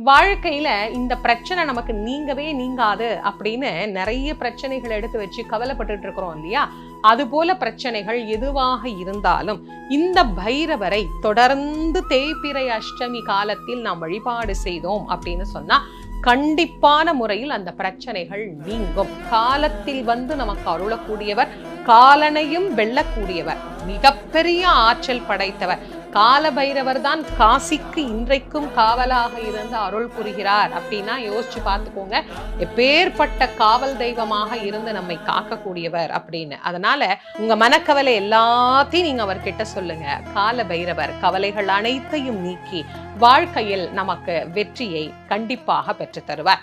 வாழ்க்கையில இந்த பிரச்சனை நமக்கு நீங்கவே நீங்காது அப்படின்னு நிறைய பிரச்சனைகள் எடுத்து வச்சு கவலைப்பட்டு இருக்கிறோம் இல்லையா? அது போல பிரச்சனைகள் எதுவாக இருந்தாலும் இந்த பைரவரை தொடர்ந்து தேய்பிறை அஷ்டமி காலத்தில் நாம் வழிபாடு செய்தோம் அப்படின்னு சொன்னா கண்டிப்பான முறையில் அந்த பிரச்சனைகள் நீங்கும். காலத்தில் வந்து நமக்கு அருளக்கூடியவர், காலனையும் வெல்லக்கூடியவர், மிகப்பெரிய ஆற்றல் படைத்தவர். கால பைரவர் தான் காசிக்கு இன்றைக்கும் காவலாக இருந்து அருள் புரிகிறார் அப்படின்னா யோசிச்சு பார்த்துக்கோங்க. எப்பேற்பட்ட காவல் தெய்வமாக இருந்து நம்மை காக்கக்கூடியவர் அப்படின்னு. அதனால உங்க மனக்கவலை எல்லாத்தையும் நீங்க அவர்கிட்ட சொல்லுங்க. கால பைரவர் கவலைகள் அனைத்தையும் நீக்கி வாழ்க்கையில் நமக்கு வெற்றியை கண்டிப்பாக பெற்று தருவார்.